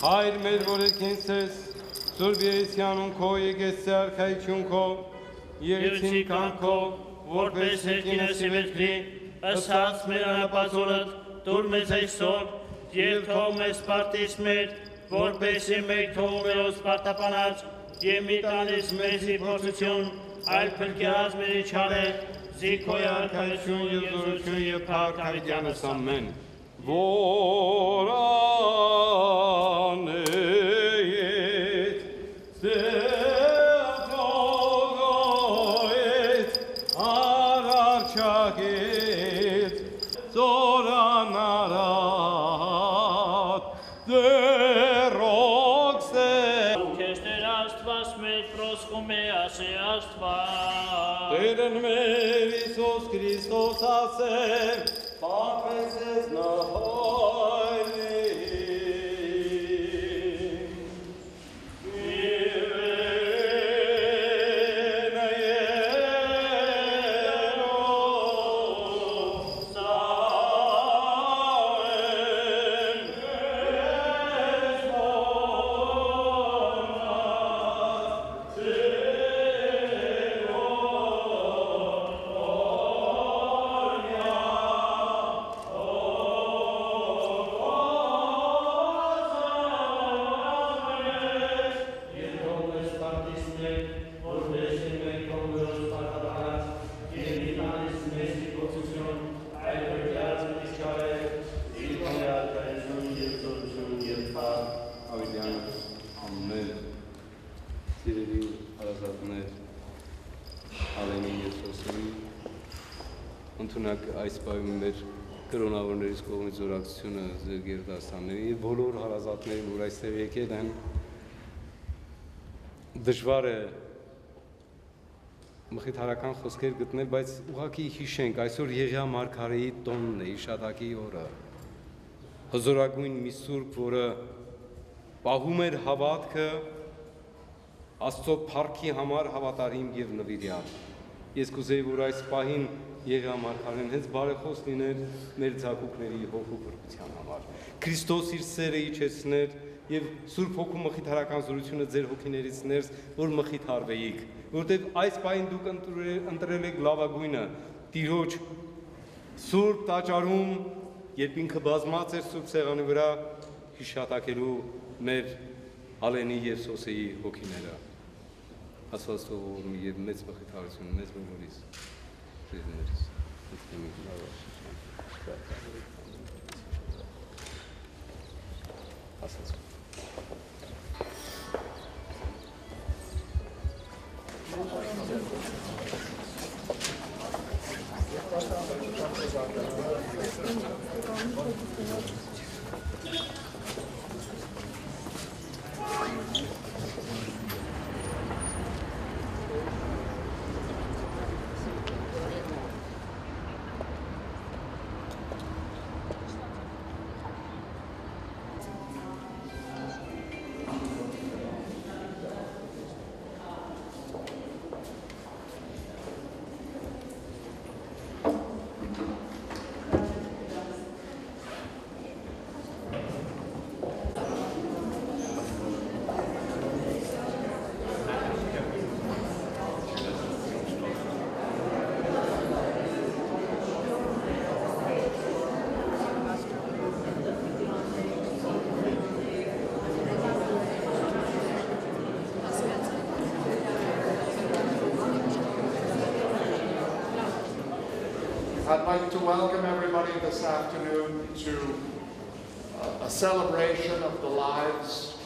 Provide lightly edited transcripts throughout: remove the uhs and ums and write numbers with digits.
Հայր մեր որ եկենցես, Սուրբ Երեսյանուն քո եկեցի արքայություն քո, երեցին կանքո, որպես երկինս իվերջի, ըսած մեր անապազորըտ, դուր մեզ այսօր, և թող մեզ պարտիս մեր, որպեսի մեկ թող մերոս պարտապանած, և մի տանես մեզի փորձություն, այլ փրկյաց մերի չարե, զիքոյ արքայություն և զորություն և փառք հավիտյանս ամեն, որ Տերն մեր Իսուս Քրիստոս ասեմ, պարվեցես նահայլին։ Իվենը Երուսաղեմ, ընդունակ այս պայում մեր կրոնավորներից կողմից զորակցությունը ձեր գերդաստանների և բոլոր հարազատներին, որ այստեղ եկել են, դժվար է մխիթարական խոսքեր գտնել, բայց ուղղակի հիշենք, այսօր Եղիա մարգարեի տոնն է, հիշատակի օրը, հզորագույն մի սուրբ, որը պահում էր հավատքը Աստծո փառքի համար հավատարիմ և նվիրյալ։ Ես կուզեի, որ այս պահին Եղիա մարգարեն հենց բարեխոս լիներ մեր ձագուկների հոգու փրկության համար։ Քրիստոս իր սերը իջեցներ և Սուրբ Հոգու մխիթարական զորությունը ձեր հոգիներից ներս, որ մխիթարվեիք, որովհետև այս պահին դուք ընտրել եք լավագույնը, Տիրոջ Սուրբ տաճարում, երբ ինքը բազմած էր Սուրբ սեղանի վրա, հիշատակելու մեր Ալենի և Սոսեի հոգիները։ Աստված թող որ և մեծ մխիթարություն, մեծ բոլորիս, ձերներից, Աստված։ I'd like to welcome everybody this afternoon to a celebration of the lives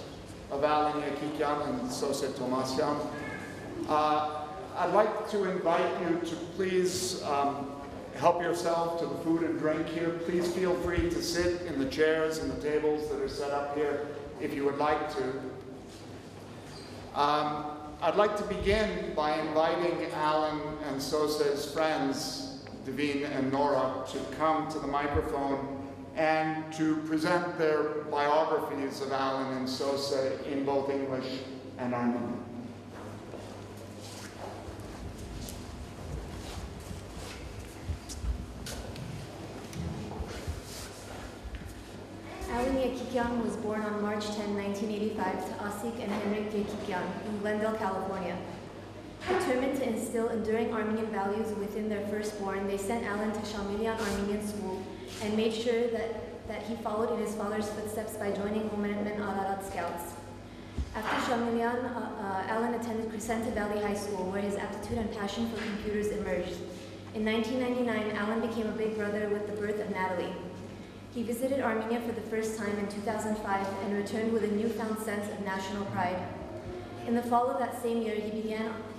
of Alan Yakikyan and Sose Tomasyan. I'd like to invite you to please help yourself to the food and drink here. Please feel free to sit in the chairs and the tables that are set up here if you would like to. I'd like to begin by inviting Alan and Sose's friends, Devine and Nora, to come to the microphone and to present their biographies of Alan and Sose in both English and Armenian. Kekikyan was born on March 10, 1985 to Asik and Henrik Kekikyan in Glendale, California. Determined to instill enduring Armenian values within their firstborn, they sent Alan to Shamilian Armenian School and made sure that he followed in his father's footsteps by joining Momenetmen Ararat Scouts. After Shamilian, Alan attended Crescenta Valley High School, where his aptitude and passion for computers emerged. In 1999, Alan became a big brother with the birth of Natalie. He visited Armenia for the first time in 2005 and returned with a newfound sense of national pride. In the fall of that same year, he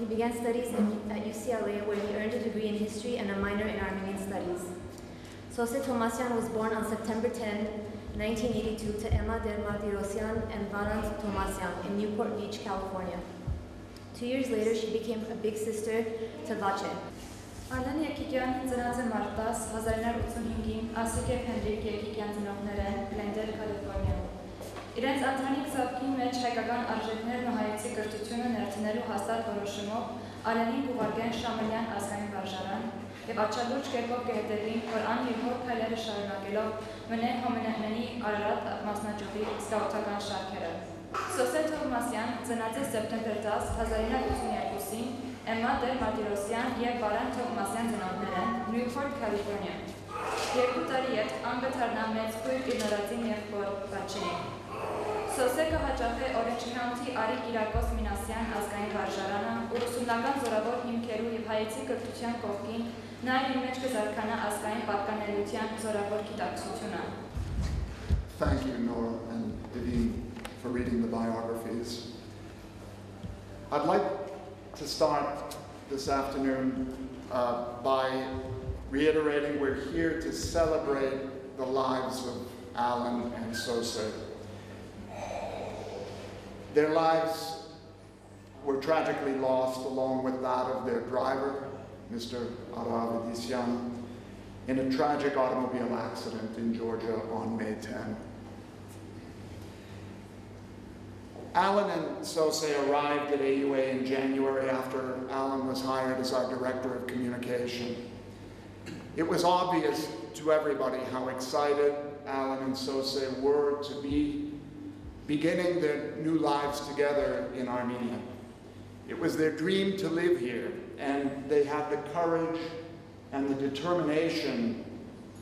began studies at UCLA, where he earned a degree in history and a minor in Armenian studies. Sose Thomasyan was born on September 10, 1982 to Emma Dermartirosyan and Varant Thomasyan in Newport Beach, California. 2 years later, she became a big sister to Vache. Alan Kekikyan ծնած է մարտ 10, 1985-ին Ասիկ և Հենրիկ Kekikyan ծնողներ են Glendale, California։ Իրենց ընտանիք ծաղկի մեջ հայկական արժեքներն ու հայեցի կրթությունը ներդնելու հաստատ որոշումով Ալենին կուղարկեն Շամելյան ազգային վարժարան և աչալուրջ կերպով կհետևին, որ ան իր հոր քայլերը շարունակելով մնե Հոմենետմենի Արարատ մասնաճյուղի սկաուտական շարքերը։ Սոսե Թովմասյան ծնած է սեպտեմբեր 10, 1982-ին Emma Dermartirosyan և Varant Thomasyan ծնողներ են Newport, California։ 2 տարի ետ անգթարնա մեծ քույր իր նորածին եղբոր Վաչեին։ Սոսեկը հաճախ է Orange County Արի Կիրակոս Մինասյան ազգային վարժարանը ու ուսումնական զորավոր հիմքերու և հայեցի կրթության կողքին նա իր մեջ կզարգանա ազգային պատկանելիության զորավոր գիտակցությունը։ Thank you, Nora and Devine, for reading the biographies. I'd like to start this afternoon by reiterating we're here to celebrate the lives of Alan and Sose. Their lives were tragically lost along with that of their driver, Mr. Aravidisyan, in a tragic automobile accident in Georgia on May 10. Alan and Sose arrived at AUA in January after Alan was hired as our Director of Communication. It was obvious to everybody how excited Alan and Sose were to be beginning their new lives together in Armenia. It was their dream to live here, and they had the courage and the determination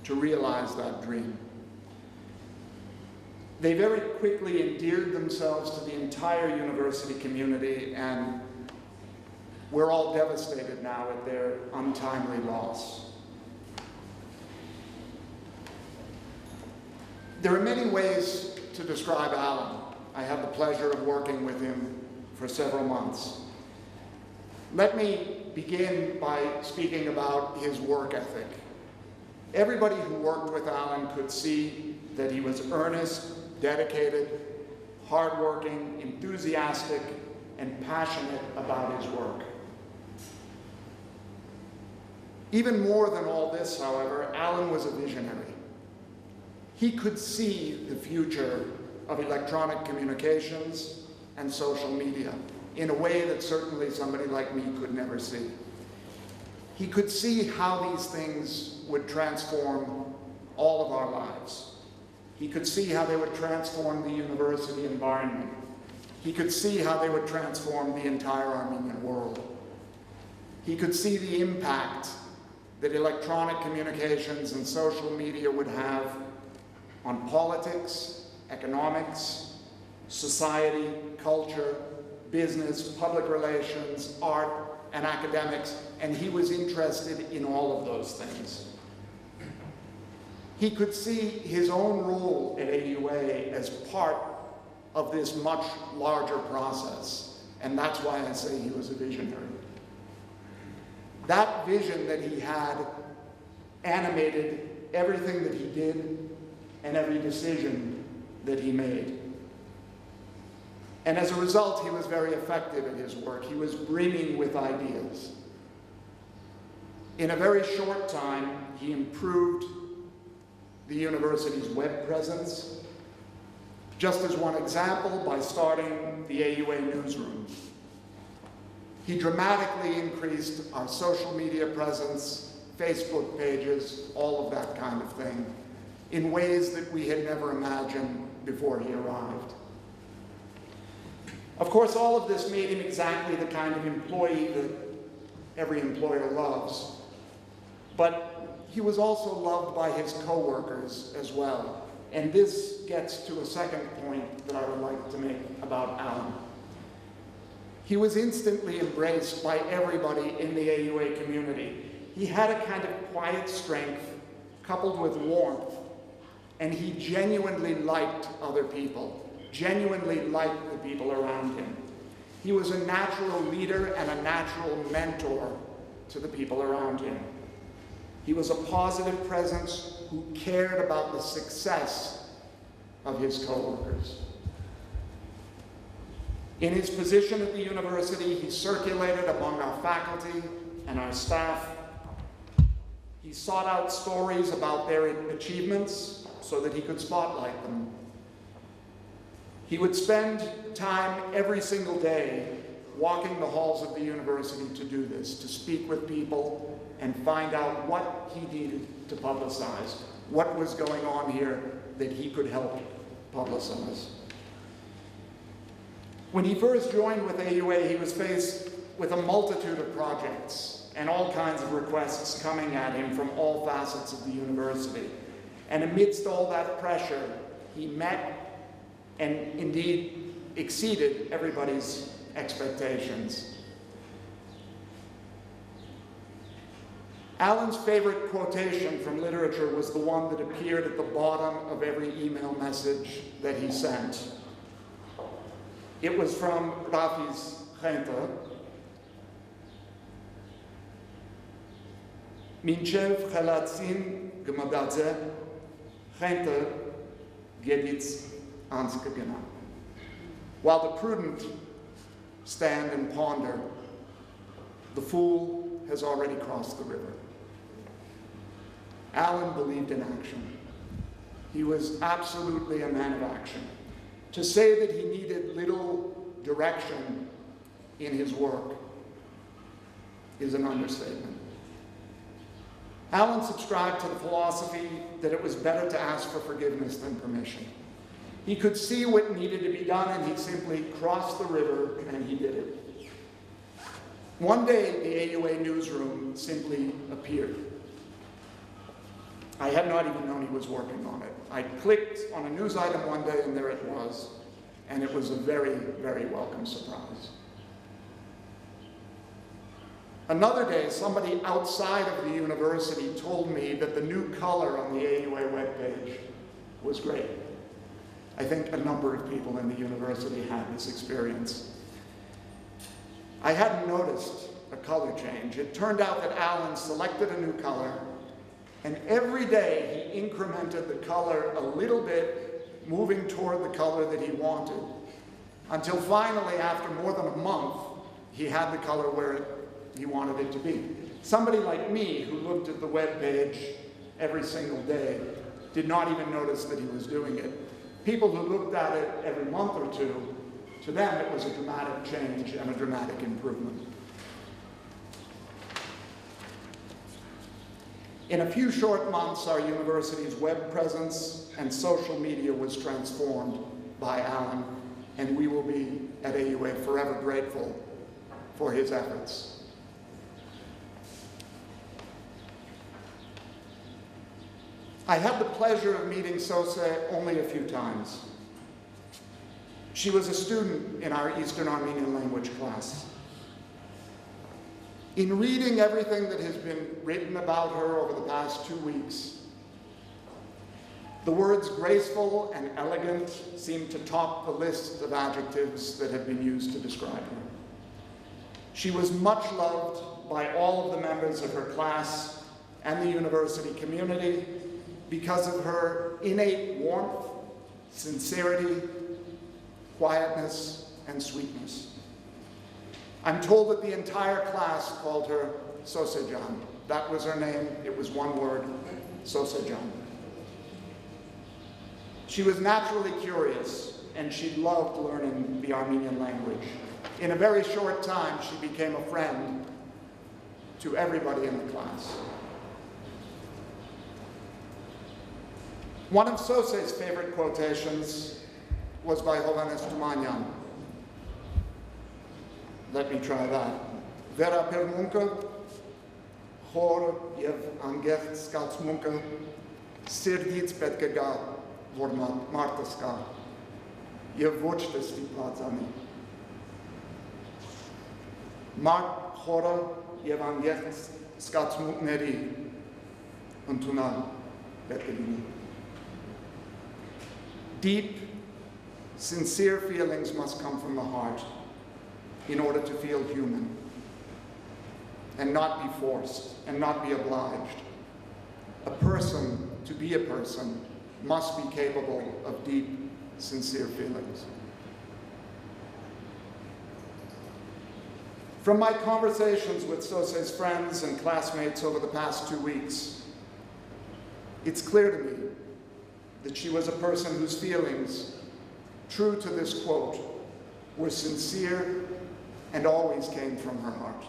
to realize that dream. They very quickly endeared themselves to the entire university community, and we're all devastated now at their untimely loss. There are many ways to describe Alan. I had the pleasure of working with him for several months. Let me begin by speaking about his work ethic. Everybody who worked with Alan could see that he was earnest, dedicated, hardworking, enthusiastic, and passionate about his work. Even more than all this, however, Alan was a visionary. He could see the future of electronic communications and social media in a way that certainly somebody like me could never see. He could see how these things would transform all of our lives. He could see how they would transform the university environment. He could see how they would transform the entire Armenian world. He could see the impact that electronic communications and social media would have on politics, economics, society, culture, business, public relations, art, and academics, and he was interested in all of those things. He could see his own role at AUA as part of this much larger process, and that's why I say he was a visionary. That vision that he had animated everything that he did and every decision that he made. And as a result, he was very effective at his work. He was brimming with ideas. In a very short time, he improved the university's web presence. Just as one example, by starting the AUA newsroom. He dramatically increased our social media presence, Facebook pages, all of that kind of thing, in ways that we had never imagined before he arrived. Of course, all of this made him exactly the kind of employee that every employer loves. But he was also loved by his co-workers as well. And this gets to a second point that I would like to make about Alan. He was instantly embraced by everybody in the AUA community. He had a kind of quiet strength coupled with warmth, and he genuinely liked other people, genuinely liked the people around him. He was a natural leader and a natural mentor to the people around him. He was a positive presence who cared about the success of his co-workers. In his position at the university, he circulated among our faculty and our staff. He sought out stories about their achievements so that he could spotlight them. He would spend time every single day walking the halls of the university to do this, to speak with people and find out what he needed to publicize, what was going on here that he could help publicize. When he first joined with AUA, he was faced with a multitude of projects and all kinds of requests coming at him from all facets of the university. And amidst all that pressure, he met and indeed exceeded everybody's expectations. Alan's favorite quotation from literature was the one that appeared at the bottom of every email message that he sent. It was from Rafis Chenta. Minchev chelatzin gmadadze, Chenta geditz anskegena. While the prudent stand and ponder, the fool has already crossed the river. Alan believed in action. He was absolutely a man of action. To say that he needed little direction in his work is an understatement. Alan subscribed to the philosophy that it was better to ask for forgiveness than permission. He could see what needed to be done, and he simply crossed the river, and he did it. One day, the AUA newsroom simply appeared. I had not even known he was working on it. I clicked on a news item one day, and there it was, and it was a very, very welcome surprise. Another day, somebody outside of the university told me that the new color on the AUA webpage was great. I think a number of people in the university had this experience. I hadn't noticed a color change. It turned out that Alan selected a new color, and every day he incremented the color a little bit, moving toward the color that he wanted, until finally, after more than a month, he had the color where he wanted it to be. Somebody like me, who looked at the web page every single day, did not even notice that he was doing it. People who looked at it every month or two, to them it was a dramatic change and a dramatic improvement. In a few short months, our university's web presence and social media was transformed by Alan, and we will be at AUA forever grateful for his efforts. I had the pleasure of meeting Sose only a few times. She was a student in our Eastern Armenian language class. In reading everything that has been written about her over the past 2 weeks, the words graceful and elegant seem to top the list of adjectives that have been used to describe her. She was much loved by all of the members of her class and the university community because of her innate warmth, sincerity, quietness, and sweetness. I'm told that the entire class called her Sosejan. That was her name. It was one word, Sosejan. She was naturally curious, and she loved learning the Armenian language. In a very short time, she became a friend to everybody in the class. One of Sose's favorite quotations was by Hovannes Tumanyan. Let me try that. Վերապերմունքը, խոր եւ անգեղծ զգացմունքը սիրտից պետք է գա, որ մարդը զգա եւ ոչ թե ստիպված անի։ Մարդ խորը եւ անգեղծ զգացմունքների ընդունալ պետք է լինի։ Deep, sincere feelings must come from the heart in order to feel human and not be forced and not be obliged. A person, to be a person, must be capable of deep, sincere feelings. From my conversations with Sose's friends and classmates over the past 2 weeks, it's clear to me that she was a person whose feelings, true to this quote, were sincere and always came from her heart.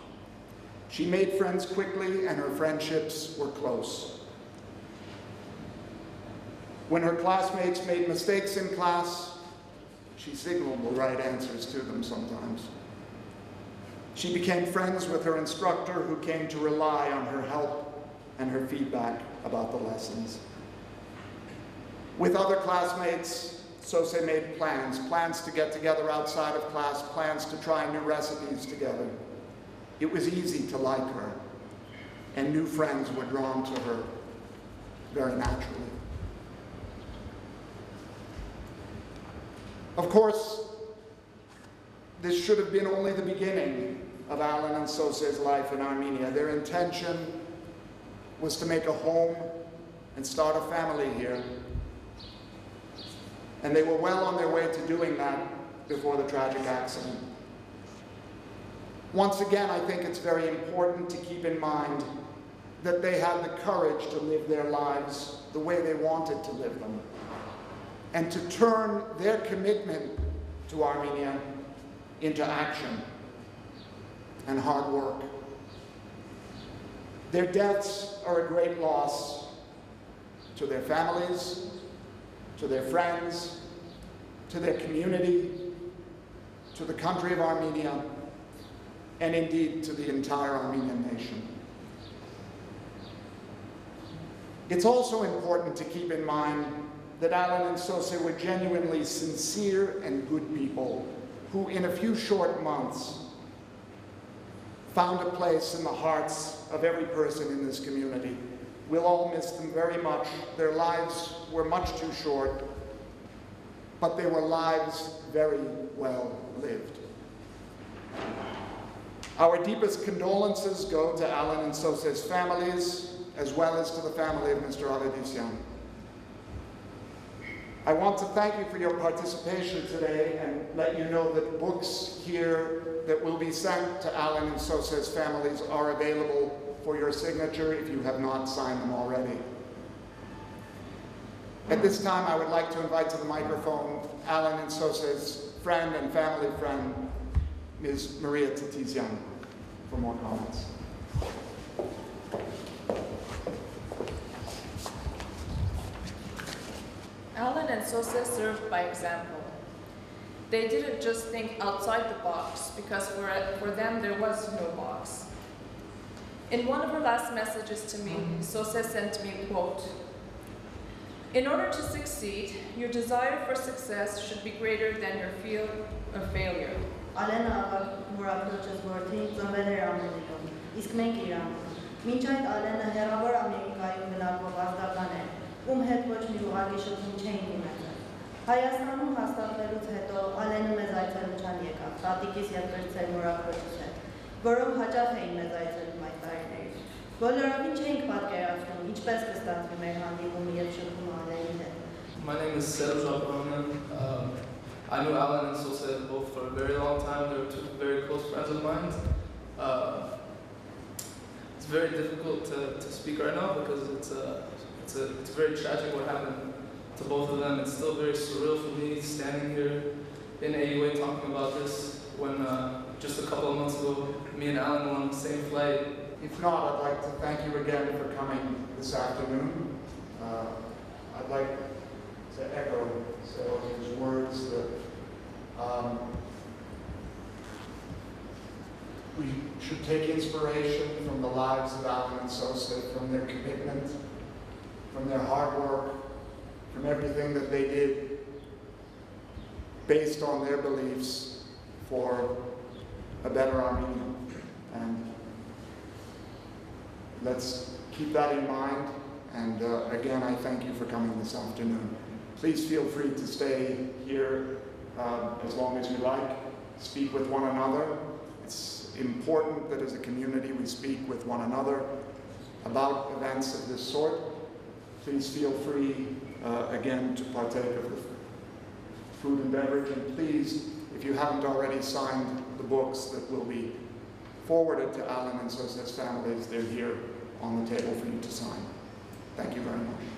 She made friends quickly and her friendships were close. When her classmates made mistakes in class, she signaled the right answers to them sometimes. She became friends with her instructor who came to rely on her help and her feedback about the lessons. With other classmates, Sose made plans to get together outside of class, plans to try new recipes together. It was easy to like her, and new friends were drawn to her very naturally. Of course, this should have been only the beginning of Alan and Sose's life in Armenia. Their intention was to make a home and start a family here. And they were well on their way to doing that before the tragic accident. Once again, I think it's very important to keep in mind that they had the courage to live their lives the way they wanted to live them, and to turn their commitment to Armenia into action and hard work. Their deaths are a great loss to their families, to their friends, to their community, to the country of Armenia, and indeed to the entire Armenian nation. It's also important to keep in mind that Alan and Sose were genuinely sincere and good people who in a few short months found a place in the hearts of every person in this community. We'll all miss them very much. Their lives were much too short, but they were lives very well lived. Our deepest condolences go to Alan and Sose's families, as well as to the family of Mr. Avedisyan. I want to thank you for your participation today and let you know that books here that will be sent to Alan and Sose's families are available for your signature if you have not signed them already. At this time, I would like to invite to the microphone Alan and Sose's friend and family friend, Ms. Maria Titizyan, for more comments. Alan and Sose served by example. They didn't just think outside the box, because for them there was no box. In one of her last messages to me, Sose sent me a quote: "In order to succeed, your desire for success should be greater than your fear of failure." Ալենը մուրակրոջս որդին ծնվել էր Ամերիկայում, իսկ մենք Իրանում։ Մինչ այդ Ալենը հեռավոր Ամերիկայում բնակվող ազգական է, ում հետ ոչ մի ուղղակի շփում չէին ունեցել։ Հայաստանում հաստատվելուց հետո Ալենը մեզ այցելության եկավ, տատիկիս և կրտսեր մուրակրոջս հետ, որոնք հաճախ էին մեզ այցելում այդ տարիներին։ Բոլորովին չէինք պատկերացնում, ինչպես կստացվի մեր հանդիպումը և շփումը Ալենի հետ։ My name is Sargis. I knew Alan and Sose both for a very long time. They were two very close friends of mine. It's very difficult to speak right now because it's very tragic what happened to both of them. It's still very surreal for me standing here in AUA talking about this when just a couple of months ago, me and Alan were on the same flight. If not, I'd like to thank you again for coming this afternoon. I'd like to echo Sargis' words that we should take inspiration from the lives of Alan and Sosa, from their commitment, from their hard work, from everything that they did based on their beliefs for a better Armenia. And let's keep that in mind. And again, I thank you for coming this afternoon. Please feel free to stay here as long as you like. Speak with one another. It's important that as a community we speak with one another about events of this sort. Please feel free again to partake of the food and beverage. And please, if you haven't already signed the books that will be forwarded to Alan and Sosa's families, they're here on the table for you to sign. Thank you very much.